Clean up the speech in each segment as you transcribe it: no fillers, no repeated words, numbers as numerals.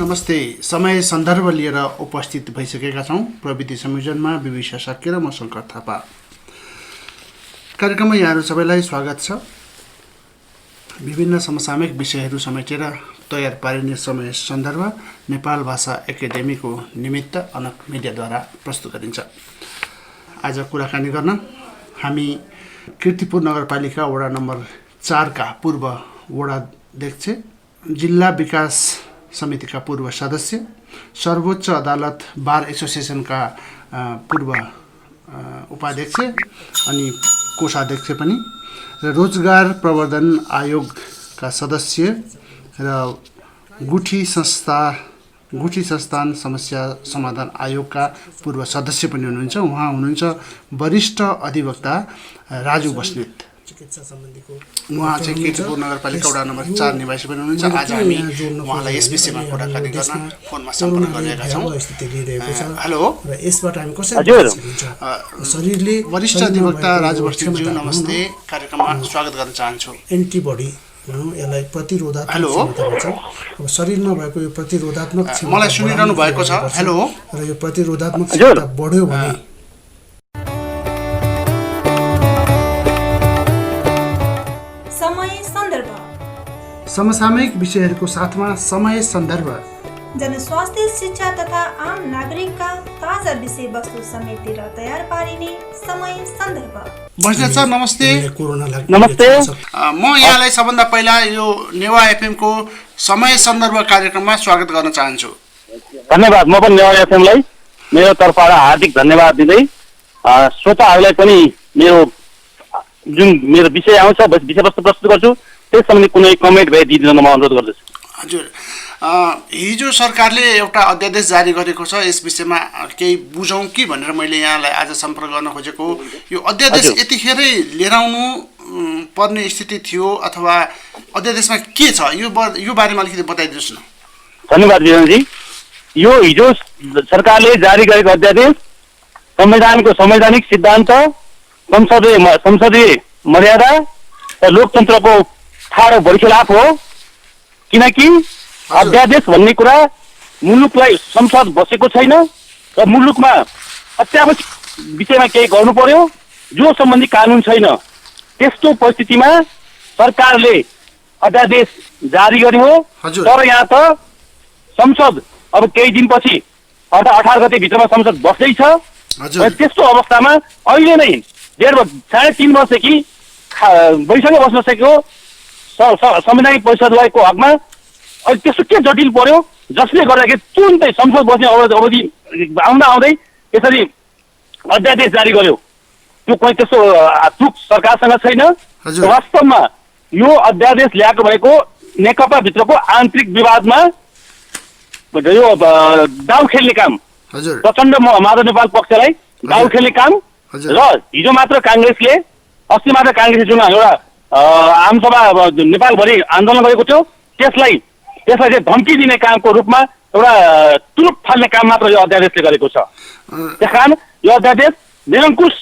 नमस्ते। समय सन्दर्भ लिएर उपस्थित भइसकेका छौँ। प्रविधि संयोजनमा विविशा साक्य र म शङ्कर थापा। कार्यक्रममा यहाँहरू सबैलाई स्वागत छ। विभिन्न समसामयिक विषयहरू समेटेर तयार पारिने समय सन्दर्भ नेपाल भाषा एकाडेमीको निमित्त अनक मिडियाद्वारा प्रस्तुत गरिन्छ। आज कुराकानी गर्न हामी कीर्तिपुर नगरपालिका वडा नम्बर 4 का पूर्व वडाध्यक्ष, जिल्ला विकास समितिका पूर्व सदस्य, सर्वोच्च अदालत बार एसोसिएसनका पूर्व उपाध्यक्ष अनि कोषाध्यक्ष पनि, र रोजगार प्रवर्धन आयोगका सदस्य र गुठी संस्थान समस्या समाधान आयोगका पूर्व सदस्य पनि हुनुहुन्छ। उहाँ हुनुहुन्छ वरिष्ठ अधिवक्ता राजु बस्नेत। उहाँ चाहिँ कीर्तिपुर नगरपालिका वडा नम्बर 4 निवासी पनि हुनुहुन्छ। आज हामी उहाँलाई यस विषयमा कुराकानी गर्न फोनमा सम्पर्क गरिरहेका छौँ। हेलो, र यसबाट हामी कसरी शरीरले वरिष्ठ अधिवक्ता राजु बस्नेतज्यू, नमस्ते। कार्यक्रममा स्वागत गर्न चाहन्छु। एन्टिबडी यसलाई प्रतिरोधात्मक क्षमता भन्छ। अब शरीरमा भएको यो प्रतिरोधात्मक क्षमता मलाई सुनिरहनु भएको छ? हेलो, र यो प्रतिरोधात्मक क्षमता बढ्यो भने समसामयिक विषयहरूको साथमा समय सन्दर्भ, जनस्वास्थ्य, शिक्षा तथा आम नागरिकका ताजा विषयवस्तु समेटेर तयार पारिने समय सन्दर्भ। बस्नेत सर नमस्ते। नमस्ते। म यहाँलाई सबभन्दा पहिला यो नेवा एफएम को समय सन्दर्भ कार्यक्रममा स्वागत गर्न चाहन्छु। धन्यवाद। म पनि नेवा एफएमलाई मेरो तर्फबाट हार्दिक धन्यवाद दिँदै श्रोताहरूलाई पनि मेरो विषय आउँछ, विषयवस्तु प्रस्तुत गर्छु, त्यस सम्बन्धी कुनै कमेन्ट भए दिइदिन म अनुरोध गर्दछु। हजुर, हिजो सरकारले एउटा अध्यादेश जारी गरेको छ, यस विषयमा केही बुझौँ कि भनेर मैले यहाँलाई आज सम्पर्क गर्न खोजेको। यो अध्यादेश यतिखेरै लिएर आउनु पर्ने स्थिति थियो अथवा अध्यादेशमा के छ, यो बारेमा अलिकति बताइदिनुहोस् न। धन्यवाद विजयजी। यो हिजो सरकारले जारी गरेको अध्यादेश संविधानको संवैधानिक सिद्धान्त, संसदीय मर्यादा र लोकतन्त्रको ठाडो बर्खिलाफ हो। किनकि अध्यादेश भन्ने कुरा मुलुकलाई संसद बसेको छैन र मुलुकमा अत्यावश्यक विषयमा केही गर्नु पर्यो जो सम्बन्धी कानुन छैन। त्यस्तो परिस्थितिमा सरकारले अध्यादेश जारी गर्यो हो। तर यहाँ त संसद अब केही दिनपछि 18 गते भित्रमा संसद बस्दैछ। त्यस्तो अवस्थामा अहिले नै 3.5 वर्षदेखि बैसँगै बस्न सकेको संवैधानिक परिषदको हकमा अहिले त्यस्तो के जटिल पर्यो जसले गर्दाखेरि तुरुन्तै संसद बस्ने अवधि आउँदै यसरी अध्यादेश जारी गर्यो। त्यो कुनै त्यस्तो चुक सरकारसँग छैन। वास्तवमा यो अध्यादेश ल्याएको भएको नेकपा भित्रको आन्तरिक विवादमा यो दाउ खेल्ने काम, प्रचण्ड माधव नेपाल पक्षलाई दाउ खेल्ने काम। र हिजो मात्र काङ्ग्रेसले, अस्ति मात्र काङ्ग्रेसले जुन एउटा आमसभा नेपालभरि आन्दोलन गरेको थियो, त्यसलाई चाहिँ धम्की दिने कामको रूपमा एउटा तुरुप फाल्ने काम मात्र यो अध्यादेशले गरेको छ। त्यसकारण यो अध्यादेश निरङ्कुश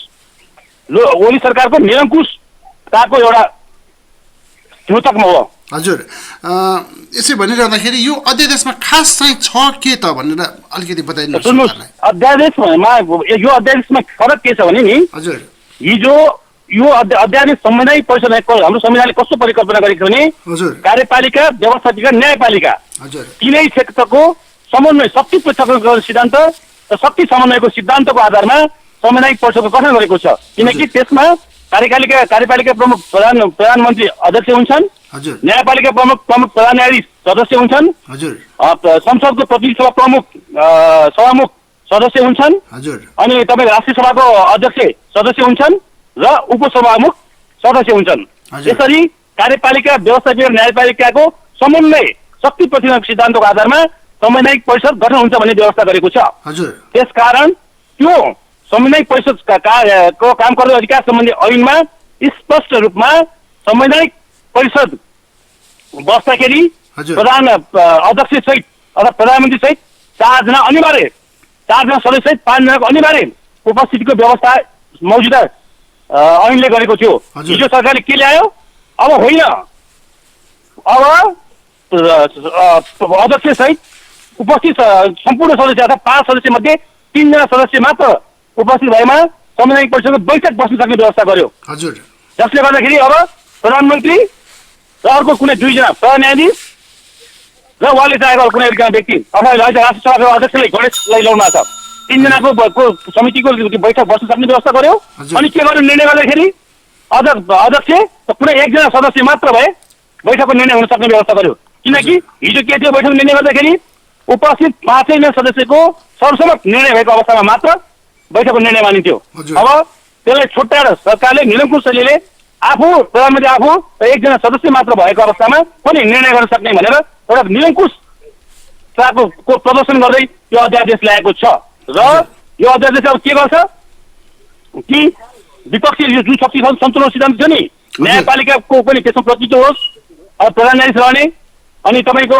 ओली सरकारको निरङ्कुशताको एउटा द्योतकमा हो। हजुर, यसै भनिरहँदाखेरि यो अध्यादेशमा खास चाहिँ छ के त भनेर अलिकति बताइदिनुहोस्। सुन्नुहोस्, यो अध्यादेशमा फरक के छ भने नि, हजुर, हिजो यो अध्यादेश संवैधानिक परिषद, हाम्रो संविधानले कस्तो परिकल्पना गरेको छ भने कार्यपालिका, व्यवस्थापिका, न्यायपालिका तीनै क्षेत्रको समन्वय, शक्ति पृथककरण सिद्धान्त र शक्ति समन्वयको सिद्धान्तको आधारमा संवैधानिक परिषदको गठन गरेको छ। किनकि त्यसमा कार्यपालिका प्रमुख प्रधानमन्त्री अध्यक्ष हुन्छन्, न्यायपालिका प्रमुख प्रधान न्यायाधीश सदस्य हुन्छन्, संसदको प्रतिनिधि सभा प्रमुख सभामुख सदस्य हुन्छन्, अनि तपाईँ राष्ट्रिय सभाको अध्यक्ष सदस्य हुन्छन् र उपसभामुख सदस्य हुन्छन्। यसरी कार्यपालिका, व्यवस्थापिका, न्यायपालिकाको समन्वय शक्ति प्रतिनिधित्व सिद्धान्तको आधारमा संवैधानिक परिषद गठन हुन्छ भन्ने व्यवस्था गरेको छ। त्यसकारण त्यो संवैधानिक परिषदको काम गर्ने अधिकार सम्बन्धी ऐनमा स्पष्ट रूपमा संवैधानिक परिषद बस्दाखेरि प्रधान अध्यक्ष सहित अथवा प्रधानमन्त्री सहित 4 जना सदस्य सहित 5 जनाको अनिवार्य उपस्थितिको व्यवस्था मौजुदा ऐनले गरेको थियो। हिजो सरकारले के ल्यायो? अब होइन, अब अध्यक्ष सहित उपस्थित सम्पूर्ण सदस्य अर्थात् 5 सदस्य मध्ये 3 जना सदस्य मात्र उपस्थित भएमा संवैधानिक परिषदको बैठक बस्न सक्ने व्यवस्था गर्यो। हजुर। जसले गर्दाखेरि अब प्रधानमन्त्री र अर्को कुनै 2 जना प्रधान न्यायाधीश र उहाँले चाहेको कुनै एकजना व्यक्ति अथवा राष्ट्र सभाको अध्यक्षले गणेशलाई ल्याउनु भएको छ 3 जनाको समितिको बैठक बस्न सक्ने व्यवस्था गर्यो। अनि के गर्यो निर्णय गर्दाखेरि अध्यक्ष र कुनै एकजना सदस्य मात्र भए बैठकको निर्णय हुन सक्ने व्यवस्था गर्यो। किनकि हिजो के थियो बैठक निर्णय गर्दाखेरि उपस्थित 5 जना सदस्यको सर्वसम्मत निर्णय भएको अवस्थामा मात्र बैठकको निर्णय मानिन्थ्यो। अब त्यसलाई छुट्याएर सरकारले निरङ्कुश शैलीले आफू प्रधानमन्त्री आफू र एकजना सदस्य मात्र भएको अवस्थामा पनि निर्णय गर्न सक्ने भनेर एउटा निरङ्कुशताको प्रदर्शन गर्दै यो अध्यादेश ल्याएको छ। र यो अध्यादेश अब के गर्छ कि विपक्षी जुन शक्ति सन्तुलन सिद्धान्त थियो नि न्यायपालिकाको पनि त्यसमा प्रतिनिधित्व होस् प्रधान न्यायाधीश रहने अनि तपाईँको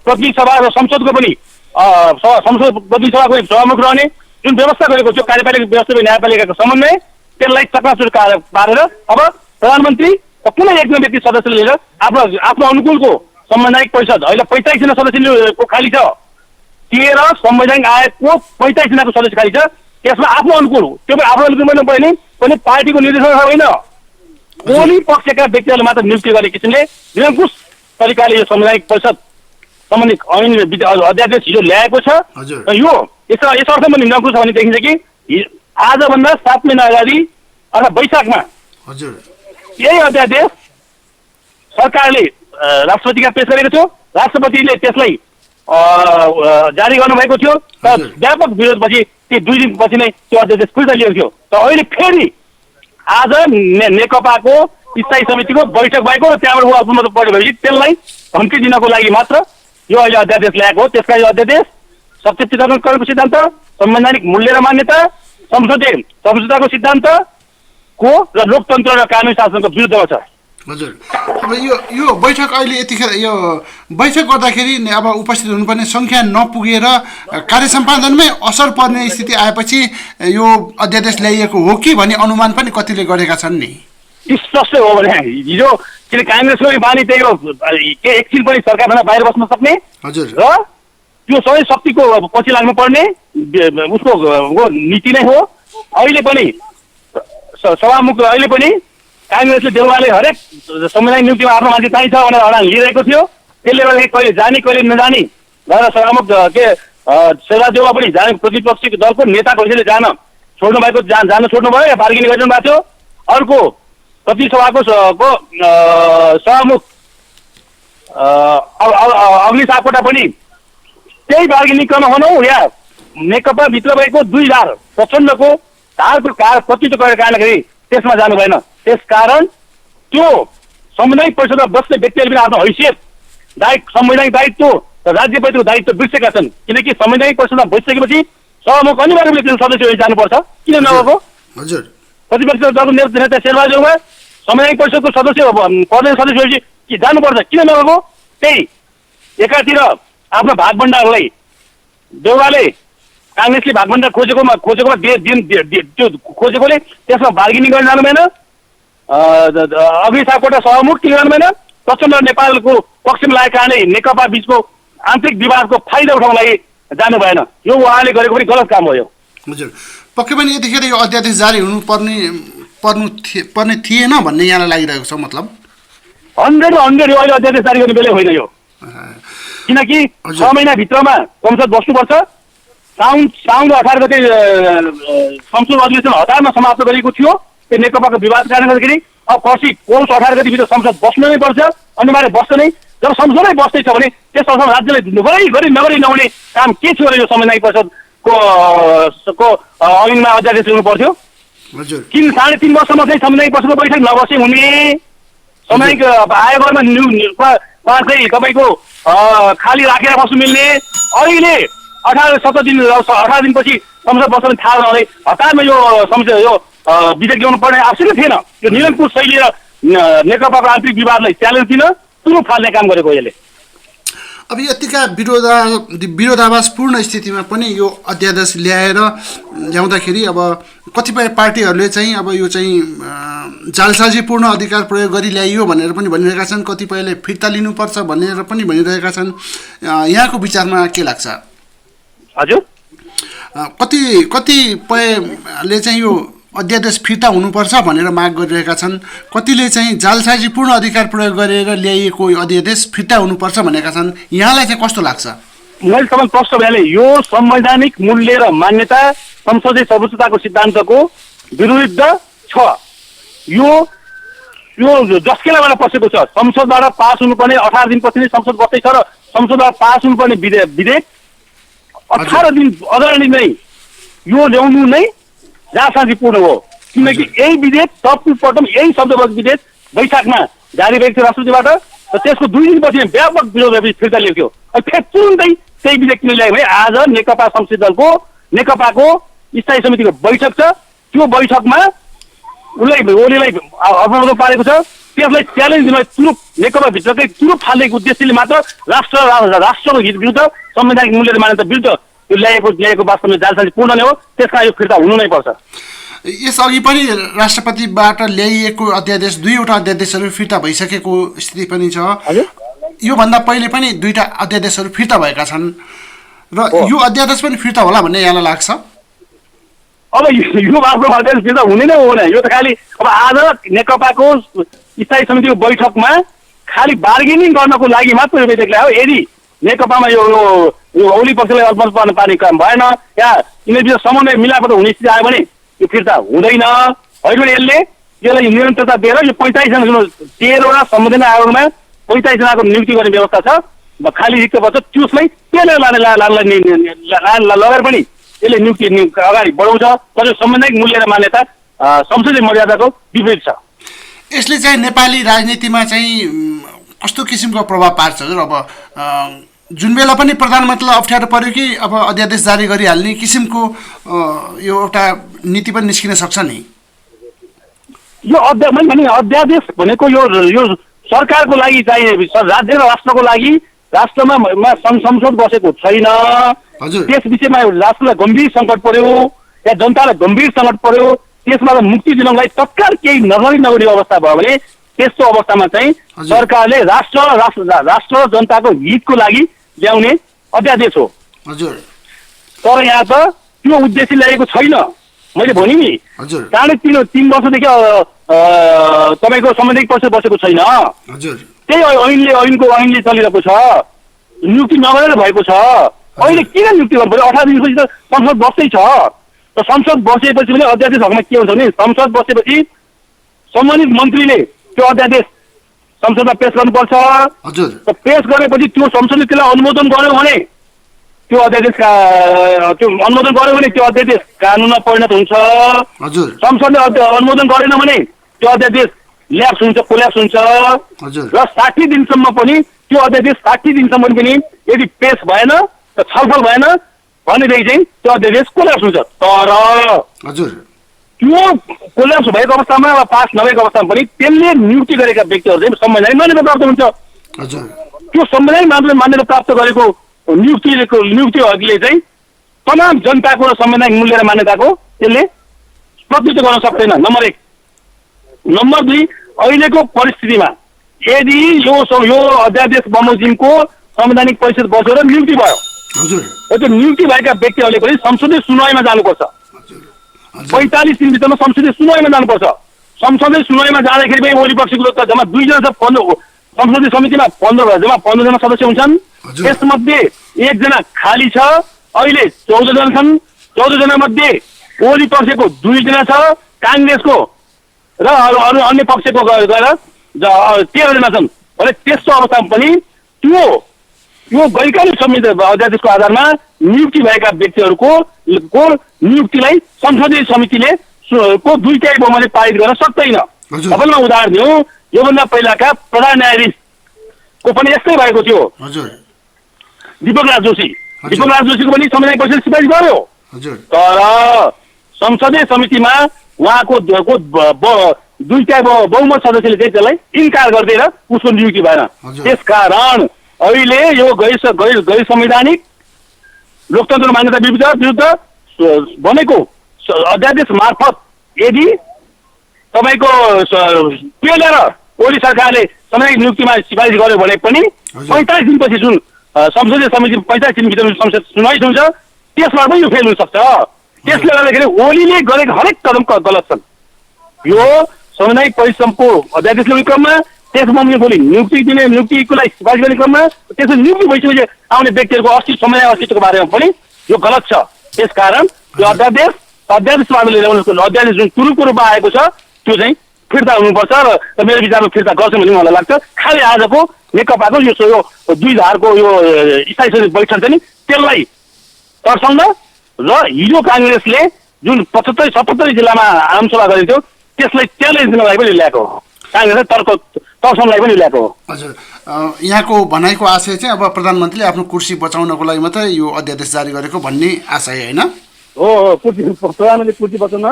प्रतिनिधि सभा र संसदको पनि संसद प्रतिनिधि सभाको सभामुख रहने जुन व्यवस्था गरेको थियो कार्यपालिका व्यवस्था र न्यायपालिकाको समन्वय त्यसलाई चकनाचुर पारेर अब प्रधानमन्त्री र कुनै एकजना व्यक्ति सदस्यले लिएर आफ्नो अनुकूलको संवैधानिक परिषद अहिले 45 जना सदस्यको खाली छ 13 संवैधानिक आयोगको 45 जनाको सदस्य खाली छ त्यसमा आफ्नो अनुकूल त्यो पनि आफ्नो अनुकूल पनि पनि पार्टीको निर्देशन होइन कोही पक्षका व्यक्तिहरूले मात्र नियुक्ति गर्ने किसिमले निरङ्कुश तरिकाले यो संवैधानिक परिषद सम्बन्धी ऐन अध्यादेश हिजो ल्याएको छ र यो यस अर्थमा निरङ्कुश छ भने देखिन्छ कि आजभन्दा 7 महिना अगाडि अथवा वैशाखमा यही अध्यादेश सरकारले राष्ट्रपतिका पेश गरेको थियो राष्ट्रपतिले त्यसलाई जारी गर्नुभएको थियो तर व्यापक विरोधपछि ती 2 दिनपछि नै त्यो अध्यादेश फिर्ता लिएको थियो तर अहिले फेरि आज नेकपाको स्थायी समितिको बैठक भएको र त्यहाँबाट ऊ अल्पमत पढ्यो भएपछि त्यसलाई धम्की दिनको लागि मात्र यो अहिले अध्यादेश ल्याएको हो। त्यसका यो अध्यादेश सशक्तिकरणको सिद्धान्त संवैधानिक मूल्य र मान्यता संसदीयताको सिद्धान्तको र लोकतन्त्र र कानुनी शासनको विरुद्धमा छ। हजुर। अब यो बैठक अहिले यतिखेर यो बैठक गर्दाखेरि अब उपस्थित हुनुपर्ने सङ्ख्या नपुगेर कार्य सम्पादनमै असर पर्ने स्थिति आएपछि यो अध्यादेश ल्याइएको हो कि भन्ने अनुमान पनि कतिले गरेका छन् नि। स्पष्ट हो भने हिजो किन काङ्ग्रेसको बानी त्यही हो के एकछिन पनि सरकारभन्दा बाहिर बस्न सक्ने र त्यो सबै शक्तिको पछि लाग्नु पर्ने उसको नीति नै हो। अहिले पनि सभामुख अहिले पनि काङ्ग्रेसले देउवाले हरेक संवैधानिक नियुक्तिमा आफ्नो मान्छे चाहिन्छ भनेर अडान लिइरहेको थियो त्यसले गर्दा कहिले जाने कहिले नजाने भनेर सभामुख के शेरबहादुर देउवा पनि जाने प्रतिपक्षी दलको नेताको हिसाबले जान छोड्नु भएको जान छोड्नु भयो या बार्गेनिङ गरिरहनु भएको थियो। अर्को प्रतिनिधि सभाको सभामुख अग्नि सापकोटा पनि त्यही बार्गेनिङ क्रम भनौँ या नेकपा भित्र भएको 2 धार प्रचण्डको धारको प्रतिनिधित्व गरेको कारणले त्यसमा जानु भएन। त्यसकारण त्यो संवैधानिक परिषदमा बस्ने व्यक्तिहरूले पनि आफ्नो हैसियत संवैधानिक दायित्व र राज्यप्रतिको दायित्व बिर्सेका छन् किनकि संवैधानिक परिषदमा बसिसकेपछि सभामुख अनिवार्य रूपले सदस्य जानुपर्छ किन नभएको प्रतिपक्ष दलको नेता शेरबहादुर देउवा संवैधानिक परिषदको सदस्य पदले सदस्य भएपछि के जानुपर्छ किन नभएको त्यही एकातिर आफ्नो भागभण्डारलाई देउवाले काङ्ग्रेसले भागभण्डार खोजेकोमा त्यो खोजेकोले त्यसमा बार्गेनिङ गर्न जानु भएन अग्नि सापकोटा सभामुख किन गर्नु भएन प्रचण्ड नेपालको पक्षमा लागेको कारणले नेकपा बीचको आन्तरिक विवादको फाइदा उठाउन लागि जानु भएन। यो उहाँले गरेको पनि गलत काम हो। यो हजुर पक्कै पनि यतिखेर यो अध्यादेश जारी पर्ने थिएन भन्ने यहाँलाई लागिरहेको छ मतलब 100 यो अहिले अध्यादेश जारी गर्ने बेला होइन यो किनकि 6 महिनाभित्रमा संसद बस्नुपर्छ। साउन 18 गते संसद अधिवेशन हतारमा समाप्त गरेको थियो त्यो नेकपाको विवाद कारणले गर्दाखेरि अब पछि पौष 18 गतिभित्र संसद बस्नु नै पर्छ अनिवार्य बस्छ नै। जब संसदै बस्दैछ भने त्यस अवस्थामा राज्यले गरी नगरी नहुने काम के थियो यो संवैधानिक परिषदको ऐनमा अध्यादेश ल्याउनु पर्थ्यो किन 3.5 वर्षमा चाहिँ संवैधानिक परिषदको बैठक नबसे हुने संवैधानिक आयोगमा चाहिँ तपाईँको खाली राखेर बस्नु मिल्ने अहिले 18 दिनपछि संसद बस्न थाहा नहुँदै हतारमा यो संसद यो विधेयक ल्याउनु पर्ने आवश्यक थिएन। यो निरङ्कुश शैली र नेकपाको आन्तरिक विवादलाई च्यालेन्ज दिन तुरु फाल्ने काम गरेको यसले। अब यतिका विरोधाभासपूर्ण स्थितिमा पनि यो अध्यादेश ल्याउँदाखेरि अब कतिपय पार्टीहरूले चाहिँ अब यो चाहिँ जालसाजीपूर्ण अधिकार प्रयोग गरी ल्याइयो भनेर पनि भनिरहेका छन्, कतिपयले फिर्ता लिनुपर्छ भनेर पनि भनिरहेका छन्। यहाँको विचारमा के लाग्छ? हजुर, कतिपयले चाहिँ यो अध्यादेश फिर्ता हुनुपर्छ भनेर माग गरिरहेका छन्, कतिले चाहिँ जालसाजीपूर्ण अधिकार प्रयोग गरेर ल्याइएको अध्यादेश फिर्ता हुनुपर्छ भनेका छन्। यहाँलाई चाहिँ कस्तो लाग्छ? मैले तपाईँ प्रश्न भइहालेँ। यो संवैधानिक मूल्य र मान्यता संसदीय सर्वोच्चताको सिद्धान्तको विरुद्ध छ। यो जसकै लागि पसेको छ। संसदबाट पास हुनुपर्ने 18 दिनपछि नै संसद बस्दै छ र संसदबाट पास हुनुपर्ने विधेयक 18 दिन अगाडि नै यो ल्याउनु नै जालसाजीपूर्ण हो। किनकि यही विधेयक टप टु बटम यही शब्दबद्ध विधेयक वैशाखमा जारी भएको थियो राष्ट्रपतिबाट र त्यसको 2 दिनपछि व्यापक विरोध फिर्ता लिएको थियो। फेरि तुरुन्तै त्यही विधेयक किन ल्यायो भने आज नेकपा संसदीय दलको नेकपाको स्थायी समितिको बैठक छ। त्यो बैठकमा ओलीलाई अवरोध पारेको छ। त्यसलाई च्यालेन्ज दिन तुरुप नेकपाभित्रकै तुरुप फाल्नेको उद्देश्यले मात्र राष्ट्रको हित विरुद्ध संवैधानिक मूल्य र मान्यता विरुद्ध यो ल्याएको वास्तवमा जालसाजीपूर्ण नै हो। त्यसका यो फिर्ता हुनु नै पर्छ। यसअघि पनि राष्ट्रपतिबाट ल्याइएको अध्यादेश 2वटा अध्यादेशहरू फिर्ता भइसकेको स्थिति पनि छ। योभन्दा पहिले पनि 2टा अध्यादेशहरू फिर्ता भएका छन् र यो अध्यादेश पनि फिर्ता होला भन्ने यहाँलाई लाग्छ? अब यो आफ्नो अध्यादेश फिर्ता हुने नै हो। यो त खालि अब आज नेकपाको स्थायी समितिको बैठकमा खालि बार्गेनिङ गर्नको लागि मात्र यो विधेयक ल्यायो। यदि नेकपामा यो ओली पक्षलाई अल्पमत पार्ने काम भएन, या यिनीहरू समन्वय मिलापत हुने स्थिति आयो भने यो फिर्ता हुँदैन। होइन, यसलाई निरन्तरता दिएर यो 45 जना 13वटा संविधान आयोगमा 45 जनाको नियुक्ति गर्ने व्यवस्था छ। खाली रिक्त पर्छ त्यसलाई लगाएर पनि यसले नियुक्ति अगाडि बढाउँछ। तर संवैधानिक मूल्य र मान्यता संसदीय मर्यादाको विपरीत छ। यसले चाहिँ नेपाली राजनीतिमा चाहिँ कस्तो किसिमको प्रभाव पार्छ? अब जुन बेला पनि प्रधानमन्त्रीलाई अप्ठ्यारो पर्यो कि अब अध्यादेश जारी गरिहाल्ने किसिमको यो एउटा नीति पनि निस्किन सक्छ नि। यो अध्यादेश भनेको यो सरकारको लागि चाहिने, राज्य र राष्ट्रको लागि राष्ट्रमा संसद बसेको छैन। त्यस विषयमा राष्ट्रलाई गम्भीर सङ्कट पर्यो या जनतालाई गम्भीर सङ्कट पर्यो, त्यसबाट मुक्ति दिनलाई तत्काल केही नगर्ने अवस्था भयो भने त्यस्तो अवस्थामा चाहिँ सरकारले राष्ट्र र जनताको हितको लागि ल्याउने अध्यादेश हो। तर यहाँ त त्यो उद्देश्य ल्याएको छैन। मैले भने नि साढे 3 वर्षदेखि तपाईँको संवैधानिक परिषद बसेको छैन। त्यही ऐनले चलिरहेको छ। नियुक्ति नगरेर भएको छ। अहिले किन नियुक्ति गर्नु पर्यो? 18 दिनपछि त संसद बस्दै छ। र संसद बसेपछि पनि अध्यादेश हकमा के हुन्छ भने संसद बसेपछि सम्बन्धित मन्त्रीले त्यो अध्यादेश संसदमा पेश गर्नुपर्छ। पेश गरेपछि त्यो संसदले त्यसलाई अनुमोदन गर्यो भने त्यो अध्यादेश कानुनमा परिणत हुन्छ। संसदले अनुमोदन गरेन भने त्यो अध्यादेश ल्याप्स हुन्छ, कोल्याप्स हुन्छ। र 60 दिनसम्म पनि त्यो अध्यादेश 60 दिनसम्म पनि यदि पेश भएन, छलफल भएन भनेदेखि चाहिँ त्यो अध्यादेश कोल्याप्स हुन्छ। तर त्यो कोल्याप्स भएको अवस्थामा वा पास नभएको अवस्थामा पनि त्यसले नियुक्ति गरेका व्यक्तिहरू चाहिँ संवैधानिक मान्यता प्राप्त हुन्छ। त्यो संवैधानिक मान्यता प्राप्त गरेको नियुक्तिहरूले चाहिँ तमाम जनताको र संवैधानिक मूल्य र मान्यताको त्यसले प्रतिनिधित्व गर्न सक्दैन। नम्बर 1। नम्बर 2, अहिलेको परिस्थितिमा यदि यो अध्यादेश बमोजिमको संवैधानिक परिषद बसेर नियुक्ति भयो, त्यो नियुक्ति भएका व्यक्तिहरूले पनि संसदीय सुनवाईमा जानुपर्छ। 45 दिनभित्रमा संसदीय सुनवाईमा जानुपर्छ। संसदीय सुनवाईमा जाँदाखेरि पनि ओली पक्षको जम्मा 2 जना छ। संसदीय समितिमा जम्मा 15 जना सदस्य हुन्छन्। त्यसमध्ये 1 जना खाली छ। अहिले 14 जना छन्। 14 जना मध्ये ओली पक्षको 2 जना छ, काङ्ग्रेसको र अरू अन्य पक्षको गएर 13 जना छन्। भने त्यस्तो अवस्थामा पनि यो गैरकानुनी संविधान अध्यादेशको आधारमा नियुक्ति भएका व्यक्तिहरूको नियुक्तिलाई संसदीय समितिले को 2/3 बहुमतले पारित गर्न सक्दैन। तपाईँलाई उदाहरण दिउँ, योभन्दा पहिलाका प्रधान न्यायाधीशको पनि यस्तै भएको थियो। दीपकराज जोशीको पनि संवैधानिक परिषद सिफारिस गर्यो। तर संसदीय समितिमा उहाँको 2/3 बहुमत सदस्यले चाहिँ त्यसलाई इन्कार गरिदिएर उसको नियुक्ति भएन। त्यसकारण अहिले यो गैर संवैधानिक लोकतन्त्र मान्यता विरुद्ध बनेको अध्यादेश मार्फत यदि तपाईँको पेलेर ओली सरकारले संवैधानिक नियुक्तिमा सिफारिस गर्यो भने पनि 45 दिनपछि जुन संसदीय समिति 45 दिनभित्र संसद सुनवाई हुन्छ त्यसमा पनि यो फेल हुन सक्छ। त्यसले गर्दाखेरि ओलीले गरेको हरेक कदम गलत छन्। यो संवैधानिक परिश्रमको अध्यादेश ल्याउने क्रममा त्यसमा भोलि नियुक्तिको लागि सिफारिस गर्ने क्रममा त्यसमा नियुक्ति भइसकेपछि आउने व्यक्तिहरूको अस्तित्वको बारेमा पनि यो गलत छ। त्यसकारण यो अध्यादेशमा अध्यादेश जुन तुरुको रूपमा आएको छ त्यो चाहिँ फिर्ता हुनुपर्छ र मेरो विचारमा फिर्ता गर्छ भन्ने मलाई लाग्छ। खालि आजको नेकपाको यो दुई धारको यो स्थायी समिति बैठक छ नि त्यसलाई तर्साउन र हिजो काङ्ग्रेसले जुन 77 जिल्लामा आमसभा गरेको थियो त्यसलाई च्यालेन्ज दिनलाई पनि ल्याएको हो। काङ्ग्रेसले तर्साउनलाई पनि ल्याएको हो। हजुर, यहाँको भनाइको आशय चाहिँ अब प्रधानमन्त्रीले आफ्नो कुर्सी बचाउनको लागि मात्रै यो अध्यादेश जारी गरेको भन्ने आशय होइन? हो, प्रधानमन्त्री कुर्सी बचाउन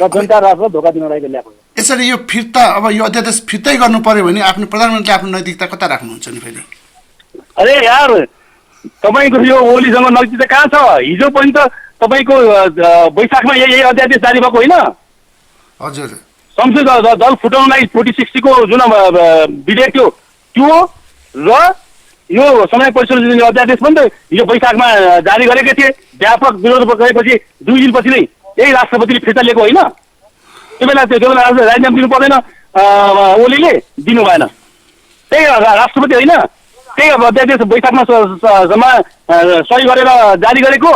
र जनता राष्ट्रलाई धोका दिन लागि ल्याएको। यसरी यो फिर्ता अब यो अध्यादेश फिर्तै गर्नु पर्यो भने आफ्नो प्रधानमन्त्रीले आफ्नो नैतिकता कता राख्नुहुन्छ नि फेरि? अरे यार, तपाईँको यो ओलीसँग नैतिकता कहाँ छ? हिजो पनि त तपाईँको वैशाखमा यही अध्यादेश जारी भएको होइन? हजुर, संसद दल फुटाउनलाई 4060 को जुन विधेयक थियो त्यो र यो समय परिषद अध्यादेश पनि त हिजो वैशाखमा जारी गरेका थिए। व्यापक विरोध गरेपछि 2 दिनपछि नै यही राष्ट्रपतिले फिर्ता लिएको होइन? त्यो बेला राजीनामा दिनु पर्दैन, ओलीले दिनु भएन। त्यही राष्ट्रपति होइन, त्यही अध्यादेश वैशाखमा जम्मा सही गरेर जारी गरेको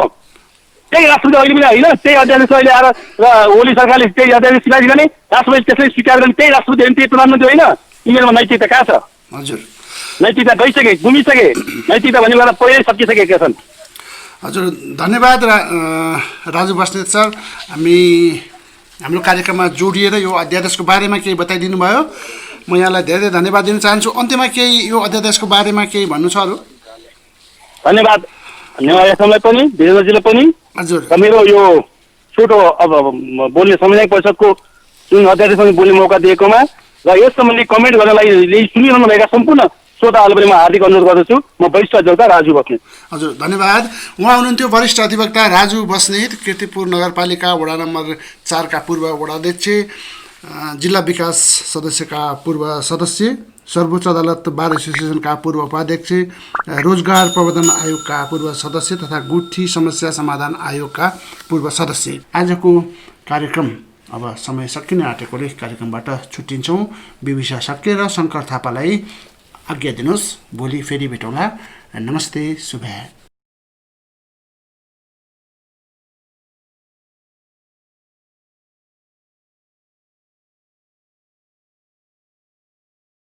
त्यही राष्ट्रपति अहिले पनि होइन। त्यही अध्यादेश अहिले आएर र ओली सरकारले त्यही अध्यादेश सिफारिस गर्ने, राष्ट्रपति त्यसलाई स्वीकार गर्ने त्यही राष्ट्रपति होइन, त्यही प्रधानमन्त्री होइन। यिनीहरूमा नैतिकता कहाँ छ? हजुर, नैतिकता गइसके, गुमिसके, नैतिकता भन्ने कुरा पहिल्यै सकिसकेका छन्। हजुर, धन्यवाद राजु बस्नेत सर। हाम्रो कार्यक्रममा जोडिएर यो अध्यादेशको बारेमा केही बताइदिनु भयो। म यहाँलाई धेरै धन्यवाद दिन चाहन्छु। अन्त्यमा केही यो अध्यादेशको बारेमा केही भन्नु छ अरू? धन्यवाद यहाँलाई पनि, वीरेन्द्रजीलाई पनि। हजुर, र मेरो यो छोटो अब बोल्ने संवैधानिक परिषदको जुन अध्यादेशमा बोल्ने मौका दिएकोमा र यस सम्बन्धी कमेन्ट गर्नलाई सुनिरहनु भएका सम्पूर्ण श्रोताहरूलाई पनि म हार्दिक अनुरोध गर्दछु। म वरिष्ठ अधिवक्ता राजु बस्नेत। हजुर, धन्यवाद। उहाँ हुनुहुन्थ्यो वरिष्ठ अधिवक्ता राजु बस्नेत, कीर्तिपुर नगरपालिका वडा नम्बर 4 का पूर्व वडाध्यक्ष, जिल्ला विकास सदस्यका पूर्व सदस्य, सर्वोच्च अदालत बार एसोसिएसनका पूर्व उपाध्यक्ष, रोजगार प्रवर्धन आयोगका पूर्व सदस्य तथा गुठी समस्या समाधान आयोगका पूर्व सदस्य। आजको कार्यक्रम अब समय सकिन आँटेकोले कार्यक्रमबाट छुट्टिन्छौँ। विविसा शक्य र शङ्कर थापालाई आज्ञा दिनुहोस्। भोलि फेरि भेटौँला। नमस्ते, शुभ